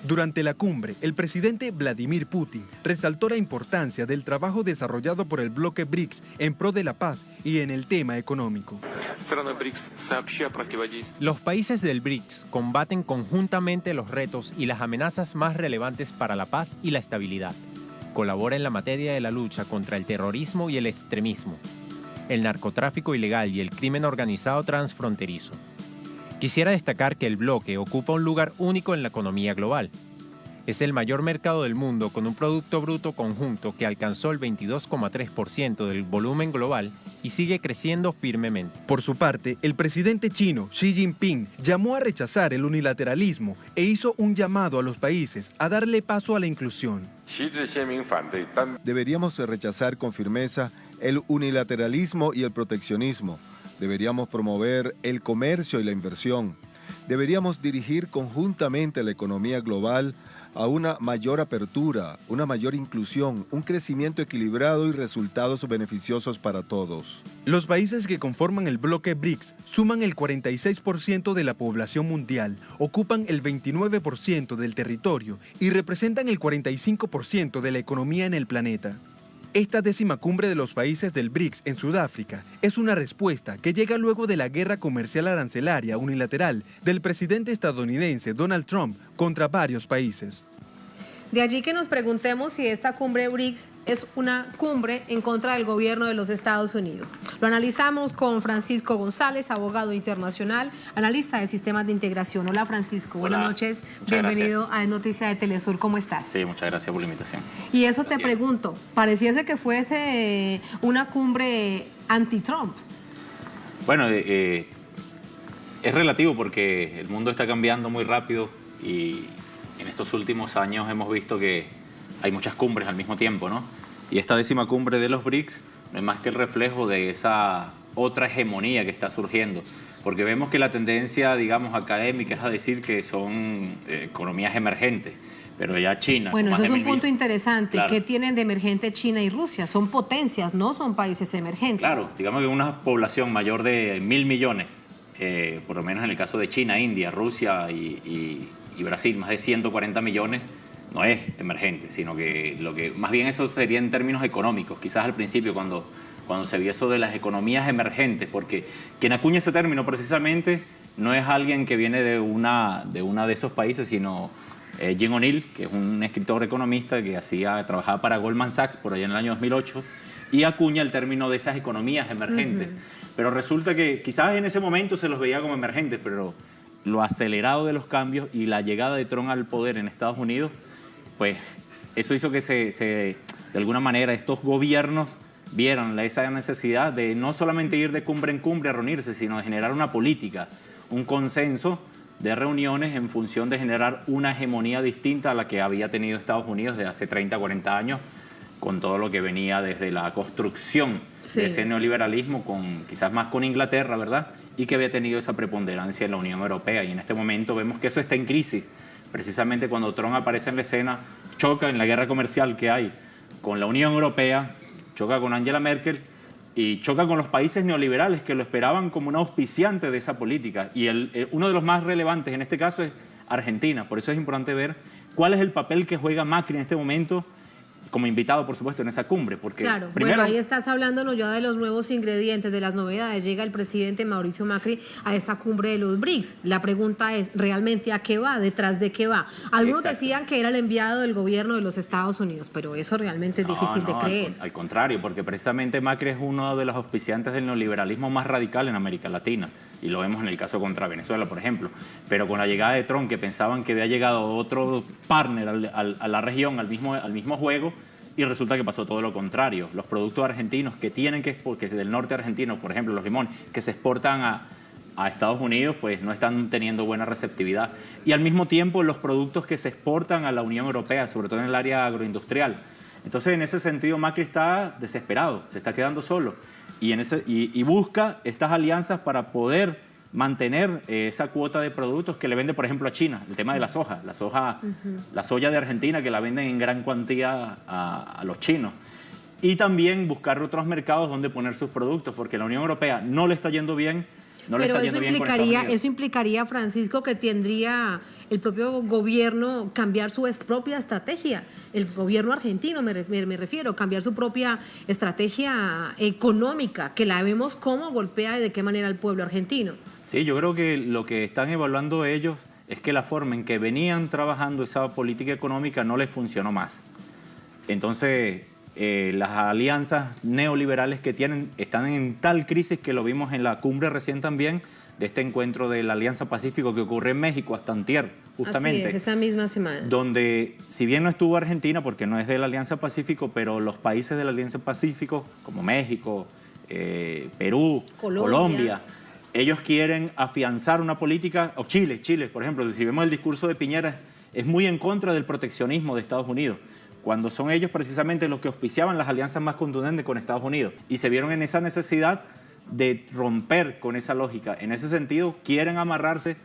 Durante la cumbre, el presidente Vladimir Putin resaltó la importancia del trabajo desarrollado por el bloque BRICS en pro de la paz y en el tema económico. Los países del BRICS combaten conjuntamente los retos y las amenazas más relevantes para la paz y la estabilidad. Colabora en la materia de la lucha contra el terrorismo y el extremismo, el narcotráfico ilegal y el crimen organizado transfronterizo. Quisiera destacar que el bloque ocupa un lugar único en la economía global. Es el mayor mercado del mundo con un Producto Bruto Conjunto que alcanzó el 22,3% del volumen global y sigue creciendo firmemente. Por su parte, el presidente chino Xi Jinping llamó a rechazar el unilateralismo e hizo un llamado a los países a darle paso a la inclusión. Deberíamos rechazar con firmeza el unilateralismo y el proteccionismo. Deberíamos promover el comercio y la inversión. Deberíamos dirigir conjuntamente la economía global a una mayor apertura, una mayor inclusión, un crecimiento equilibrado y resultados beneficiosos para todos. Los países que conforman el bloque BRICS suman el 46% de la población mundial, ocupan el 29% del territorio y representan el 45% de la economía en el planeta. Esta 10ª cumbre de los países del BRICS en Sudáfrica es una respuesta que llega luego de la guerra comercial arancelaria unilateral del presidente estadounidense Donald Trump contra varios países. De allí que nos preguntemos si esta cumbre BRICS es una cumbre en contra del gobierno de los Estados Unidos. Lo analizamos con Francisco González, abogado internacional, analista de sistemas de integración. Hola Francisco, buenas noches, bienvenido a Noticias de Telesur, ¿cómo estás? Sí, muchas gracias por la invitación. Y eso te pregunto, pareciese que fuese una cumbre anti-Trump. Bueno, es relativo porque el mundo está cambiando muy rápido y en estos últimos años hemos visto que hay muchas cumbres al mismo tiempo, ¿no? Y esta 10ª cumbre de los BRICS no es más que el reflejo de esa otra hegemonía que está surgiendo, porque vemos que la tendencia, digamos, académica es a decir que son economías emergentes, pero ya China... Bueno, eso es un punto interesante. Claro. ¿Qué tienen de emergente China y Rusia? Son potencias, no son países emergentes. Claro, digamos que una población mayor de 1.000 millones, por lo menos en el caso de China, India, Rusia y Brasil, más de 140 millones, no es emergente, sino que lo que más bien eso sería en términos económicos. Quizás al principio cuando se vio eso de las economías emergentes, porque quien acuña ese término precisamente no es alguien que viene de una de esos países, sino Jim O'Neill, que es un escritor economista que trabajaba para Goldman Sachs por allá en el año 2008, y acuña el término de esas economías emergentes. Pero resulta que quizás en ese momento se los veía como emergentes, pero lo acelerado de los cambios y la llegada de Trump al poder en Estados Unidos, pues eso hizo que de alguna manera estos gobiernos vieran esa necesidad de no solamente ir de cumbre en cumbre a reunirse, sino de generar una política, un consenso de reuniones en función de generar una hegemonía distinta a la que había tenido Estados Unidos desde hace 30, 40 años, con todo lo que venía desde la construcción de ese neoliberalismo, quizás más con Inglaterra, ¿verdad?, y que había tenido esa preponderancia en la Unión Europea. Y en este momento vemos que eso está en crisis, precisamente cuando Trump aparece en la escena, choca en la guerra comercial que hay con la Unión Europea, choca con Angela Merkel y choca con los países neoliberales que lo esperaban como un auspiciante de esa política. Y uno de los más relevantes en este caso es Argentina. Por eso es importante ver cuál es el papel que juega Macri en este momento, como invitado, por supuesto, en esa cumbre. Porque claro, primero, bueno, ahí estás hablándonos ya de los nuevos ingredientes, de las novedades. Llega el presidente Mauricio Macri a esta cumbre de los BRICS. La pregunta es, ¿realmente a qué va? ¿Detrás de qué va? Algunos decían que era el enviado del gobierno de los Estados Unidos, pero eso realmente es difícil de creer. Al contrario, porque precisamente Macri es uno de los auspiciantes del neoliberalismo más radical en América Latina. Y lo vemos en el caso contra Venezuela, por ejemplo. Pero con la llegada de Trump, que pensaban que había llegado otro partner a la región, al mismo juego, y resulta que pasó todo lo contrario. Los productos argentinos que del norte argentino, por ejemplo, los limones, que se exportan a Estados Unidos, pues no están teniendo buena receptividad. Y al mismo tiempo, los productos que se exportan a la Unión Europea, sobre todo en el área agroindustrial. Entonces, en ese sentido, Macri está desesperado, se está quedando solo. Y busca estas alianzas para poder mantener esa cuota de productos que le vende, por ejemplo, a China. El tema de la soja. La soya de Argentina, que la venden en gran cuantía a los chinos. Y también buscar otros mercados donde poner sus productos, porque la Unión Europea no le está yendo bien. Pero eso implicaría, Francisco, que tendría el propio gobierno cambiar su propia estrategia. El gobierno argentino, me refiero, cambiar su propia estrategia económica, que la vemos cómo golpea y de qué manera al pueblo argentino. Sí, yo creo que lo que están evaluando ellos es que la forma en que venían trabajando esa política económica no les funcionó más. Entonces, las alianzas neoliberales que tienen están en tal crisis que lo vimos en la cumbre recién también, de este encuentro de la Alianza Pacífico que ocurrió en México hasta antier, justamente. Así es, esta misma semana. Donde, si bien no estuvo Argentina, porque no es de la Alianza Pacífico, pero los países de la Alianza Pacífico, como México, Perú, Colombia, ellos quieren afianzar una política, o Chile, por ejemplo, si vemos el discurso de Piñera, es muy en contra del proteccionismo de Estados Unidos, cuando son ellos precisamente los que auspiciaban las alianzas más contundentes con Estados Unidos y se vieron en esa necesidad de romper con esa lógica. En ese sentido, quieren amarrarse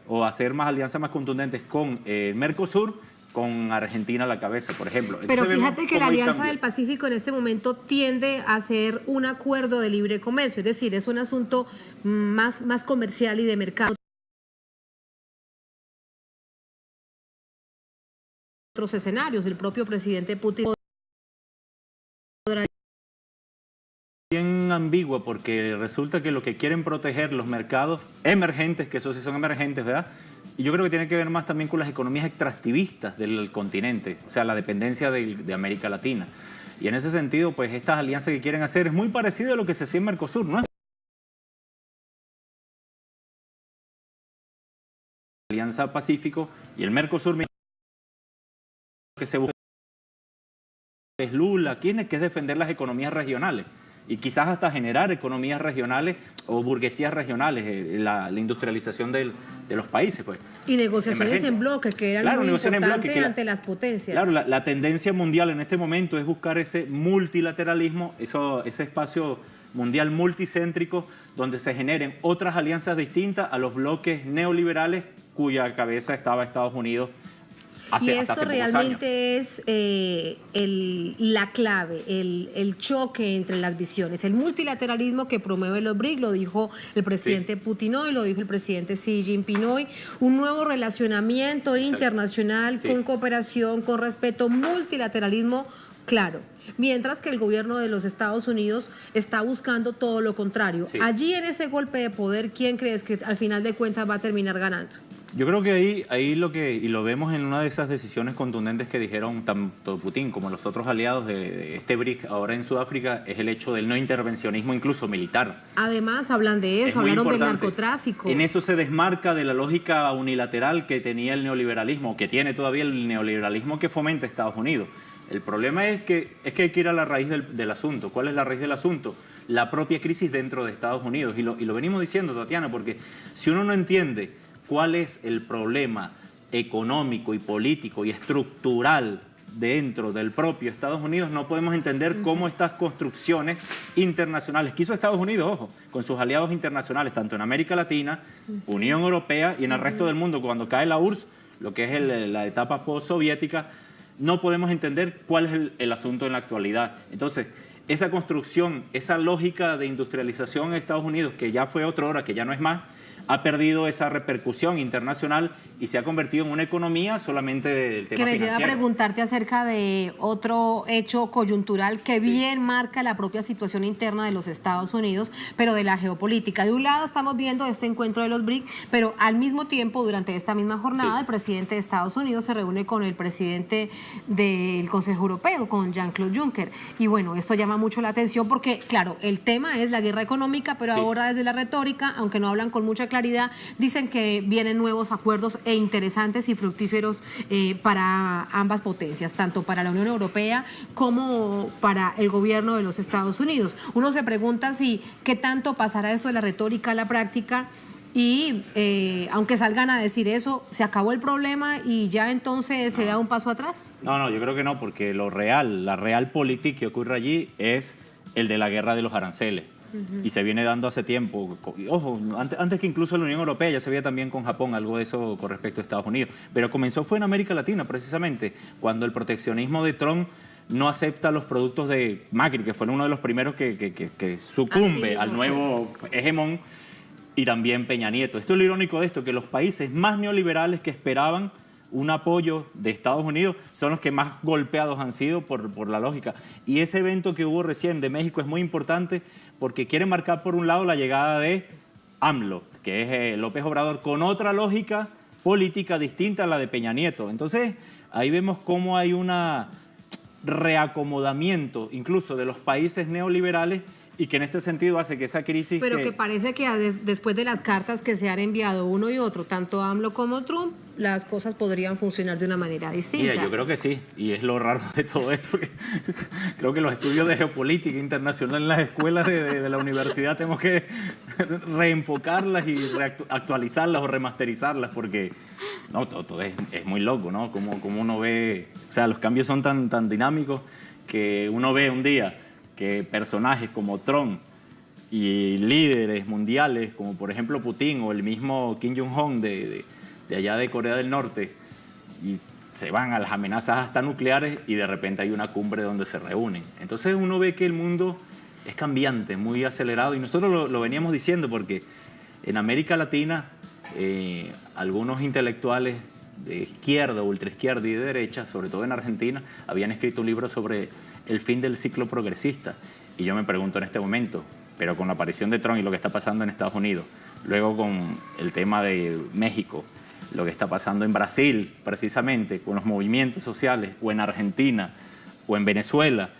o hacer más alianzas más contundentes con Mercosur, con Argentina a la cabeza, por ejemplo. Pero fíjate que la Alianza del Pacífico en este momento tiende a ser un acuerdo de libre comercio, es decir, es un asunto más comercial y de mercado. Otros escenarios, el propio presidente Putin podrá... Bien ambigua, porque resulta que lo que quieren proteger los mercados emergentes, que esos sí son emergentes, ¿verdad? Y yo creo que tiene que ver más también con las economías extractivistas del continente, o sea, la dependencia de América Latina. Y en ese sentido, pues estas alianzas que quieren hacer es muy parecido a lo que se hacía en Mercosur, ¿no? Alianza Pacífico y el Mercosur, que se busca es Lula, que es defender las economías regionales y quizás hasta generar economías regionales o burguesías regionales, la industrialización de los países, pues. Y negociaciones en bloque, que eran muy importantes ante las potencias. Claro, la tendencia mundial en este momento es buscar ese multilateralismo, ese espacio mundial multicéntrico, donde se generen otras alianzas distintas a los bloques neoliberales cuya cabeza estaba Estados Unidos. Y esto realmente es la clave, el choque entre las visiones. El multilateralismo que promueve los BRICS, lo dijo el presidente Putin hoy, lo dijo el presidente Xi Jinping hoy, un nuevo relacionamiento internacional con cooperación, con respeto, multilateralismo claro. Mientras que el gobierno de los Estados Unidos está buscando todo lo contrario. Allí en ese golpe de poder, ¿quién crees que al final de cuentas va a terminar ganando? Yo creo que ahí y lo vemos en una de esas decisiones contundentes que dijeron tanto Putin como los otros aliados de este BRICS ahora en Sudáfrica, es el hecho del no intervencionismo, incluso militar. Además, hablan de eso, hablaron del narcotráfico. En eso se desmarca de la lógica unilateral que tenía el neoliberalismo, que tiene todavía el neoliberalismo que fomenta Estados Unidos. El problema es que hay que ir a la raíz del asunto. ¿Cuál es la raíz del asunto? La propia crisis dentro de Estados Unidos. Y lo venimos diciendo, Tatiana, porque si uno no entiende cuál es el problema económico y político y estructural dentro del propio Estados Unidos, no podemos entender cómo estas construcciones internacionales que hizo Estados Unidos, ojo, con sus aliados internacionales, tanto en América Latina, Unión Europea y en el resto del mundo, cuando cae la URSS, lo que es la etapa postsoviética, no podemos entender cuál es el asunto en la actualidad. Entonces, esa construcción, esa lógica de industrialización en Estados Unidos, que ya fue otrora, que ya no es más, ha perdido esa repercusión internacional y se ha convertido en una economía solamente del tema financiero. Que me financiero. lleva a preguntarte acerca de otro hecho coyuntural que bien marca la propia situación interna de los Estados Unidos, pero de la geopolítica. De un lado estamos viendo este encuentro de los BRIC, pero al mismo tiempo, durante esta misma jornada, el presidente de Estados Unidos se reúne con el presidente del Consejo Europeo, con Jean-Claude Juncker. Y bueno, esto llama mucho la atención porque, claro, el tema es la guerra económica, pero ahora desde la retórica, aunque no hablan con mucha claridad, dicen que vienen nuevos acuerdos interesantes y fructíferos para ambas potencias, tanto para la Unión Europea como para el gobierno de los Estados Unidos. Uno se pregunta si qué tanto pasará esto de la retórica a la práctica y aunque salgan a decir eso, ¿se acabó el problema y ya entonces se da un paso atrás? No, yo creo que no, porque la realpolitik que ocurre allí es el de la guerra de los aranceles. Y se viene dando hace tiempo. Ojo, antes que incluso la Unión Europea, ya se veía también con Japón algo de eso con respecto a Estados Unidos. Pero fue en América Latina, precisamente, cuando el proteccionismo de Trump no acepta los productos de Macri, que fue uno de los primeros que sucumbe al nuevo hegemón, y también Peña Nieto. Esto es lo irónico de esto, que los países más neoliberales que esperaban un apoyo de Estados Unidos son los que más golpeados han sido por la lógica. Y ese evento que hubo recién de México es muy importante porque quiere marcar por un lado la llegada de AMLO, que es López Obrador, con otra lógica política distinta a la de Peña Nieto. Entonces, ahí vemos cómo hay un reacomodamiento incluso de los países neoliberales y que en este sentido hace que esa crisis... Pero que parece que después de las cartas que se han enviado uno y otro, tanto AMLO como Trump, las cosas podrían funcionar de una manera distinta. Mira, yo creo que sí, y es lo raro de todo esto, porque creo que los estudios de geopolítica internacional en las escuelas de la universidad tenemos que reenfocarlas y actualizarlas o remasterizarlas, porque no, todo es muy loco, ¿no? Como uno ve, o sea, los cambios son tan dinámicos que uno ve un día que personajes como Trump y líderes mundiales como por ejemplo Putin o el mismo Kim Jong-un de allá de Corea del Norte y se van a las amenazas hasta nucleares y de repente hay una cumbre donde se reúnen. Entonces uno ve que el mundo es cambiante, muy acelerado y nosotros lo veníamos diciendo porque en América Latina algunos intelectuales de izquierda, ultraizquierda y de derecha, sobre todo en Argentina, habían escrito un libro sobre el fin del ciclo progresista. Y yo me pregunto en este momento, pero con la aparición de Trump y lo que está pasando en Estados Unidos, luego con el tema de México, lo que está pasando en Brasil, precisamente, con los movimientos sociales, o en Argentina, o en Venezuela,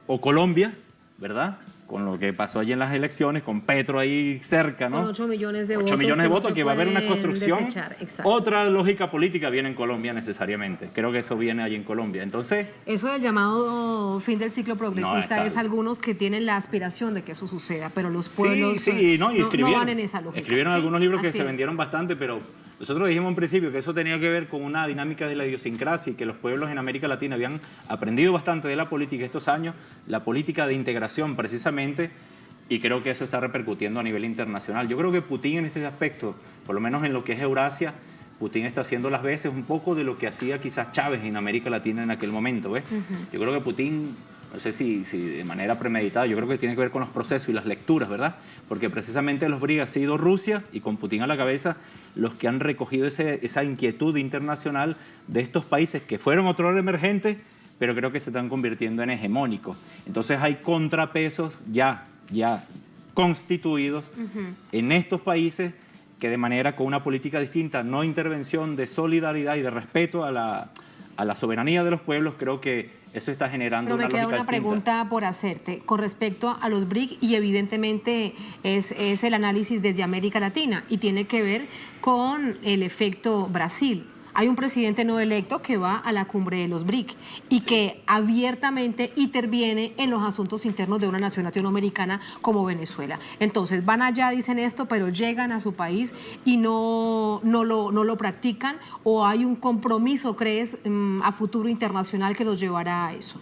o Colombia, ¿verdad? Con lo que pasó allí en las elecciones, con Petro ahí cerca, ¿no? Con 8 millones de 8 votos. millones de votos, que va a haber una construcción. Exacto. Otra lógica política viene en Colombia necesariamente. Creo que eso viene allí en Colombia. Entonces... Eso del llamado fin del ciclo progresista no, es algunos que tienen la aspiración de que eso suceda, pero los pueblos no van en esa lógica. Escribieron algunos libros que Así se vendieron bastante, pero nosotros dijimos en principio que eso tenía que ver con una dinámica de la idiosincrasia y que los pueblos en América Latina habían aprendido bastante de la política estos años, la política de integración precisamente, y creo que eso está repercutiendo a nivel internacional. Yo creo que Putin en este aspecto, por lo menos en lo que es Eurasia, Putin está haciendo las veces un poco de lo que hacía quizás Chávez en América Latina en aquel momento, ¿ves? Yo creo que Putin, no sé si de manera premeditada, yo creo que tiene que ver con los procesos y las lecturas, ¿verdad? Porque precisamente los BRIC ha sido Rusia y con Putin a la cabeza los que han recogido esa inquietud internacional de estos países que fueron otros emergentes, pero creo que se están convirtiendo en hegemónicos. Entonces hay contrapesos ya constituidos en estos países que de manera con una política distinta, no intervención, de solidaridad y de respeto a la soberanía de los pueblos, creo que eso está generando una lógica distinta. Pero me queda una pregunta por hacerte con respecto a los BRIC y evidentemente es el análisis desde América Latina y tiene que ver con el efecto Brasil. Hay un presidente no electo que va a la cumbre de los BRIC y que abiertamente interviene en los asuntos internos de una nación latinoamericana como Venezuela. Entonces van allá, dicen esto, pero llegan a su país y no lo practican, o hay un compromiso, ¿crees, a futuro internacional que los llevará a eso?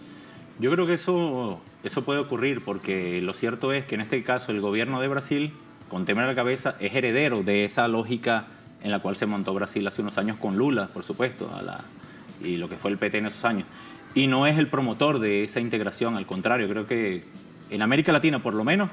Yo creo que eso puede ocurrir porque lo cierto es que en este caso el gobierno de Brasil, con Temer a la cabeza, es heredero de esa lógica en la cual se montó Brasil hace unos años con Lula, por supuesto, y lo que fue el PT en esos años. Y no es el promotor de esa integración, al contrario, creo que en América Latina, por lo menos,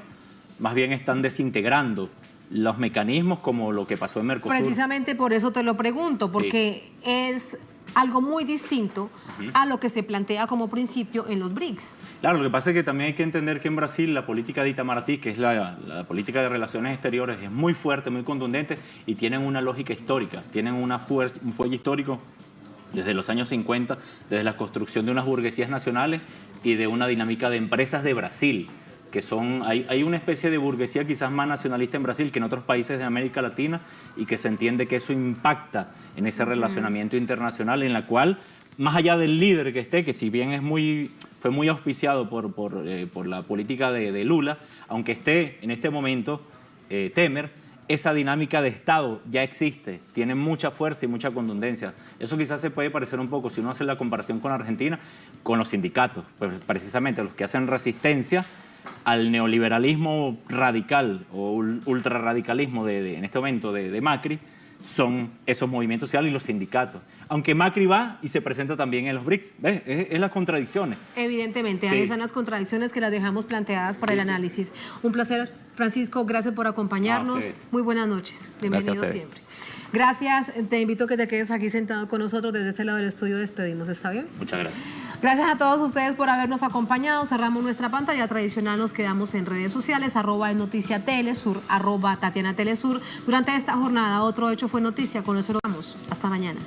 más bien están desintegrando los mecanismos como lo que pasó en Mercosur. Precisamente por eso te lo pregunto, porque es algo muy distinto a lo que se plantea como principio en los BRICS. Claro, lo que pasa es que también hay que entender que en Brasil la política de Itamaraty, que es la política de relaciones exteriores, es muy fuerte, muy contundente y tienen una lógica histórica, tienen un fuelle histórico desde los años 50, desde la construcción de unas burguesías nacionales y de una dinámica de empresas de Brasil, que hay una especie de burguesía quizás más nacionalista en Brasil que en otros países de América Latina y que se entiende que eso impacta en ese relacionamiento internacional en la cual, más allá del líder que esté, que si bien fue muy auspiciado por la política de Lula, aunque esté en este momento Temer, esa dinámica de Estado ya existe, tiene mucha fuerza y mucha contundencia. Eso quizás se puede parecer un poco, si uno hace la comparación con Argentina, con los sindicatos, pues precisamente los que hacen resistencia al neoliberalismo radical o ultrarradicalismo en este momento de Macri, son esos movimientos sociales y los sindicatos. Aunque Macri va y se presenta también en los BRICS. ¿Ves? Es las contradicciones. Evidentemente, ahí están las contradicciones que las dejamos planteadas para el análisis. Un placer, Francisco, gracias por acompañarnos. Muy buenas noches. Bienvenido siempre. Gracias, te invito a que te quedes aquí sentado con nosotros. Desde este lado del estudio despedimos, ¿está bien? Muchas gracias. Gracias a todos ustedes por habernos acompañado. Cerramos nuestra pantalla tradicional, nos quedamos en redes sociales, @noticiatelesur, @TatianaTelesur. Durante esta jornada, otro hecho fue noticia. Con eso lo vamos. Hasta mañana.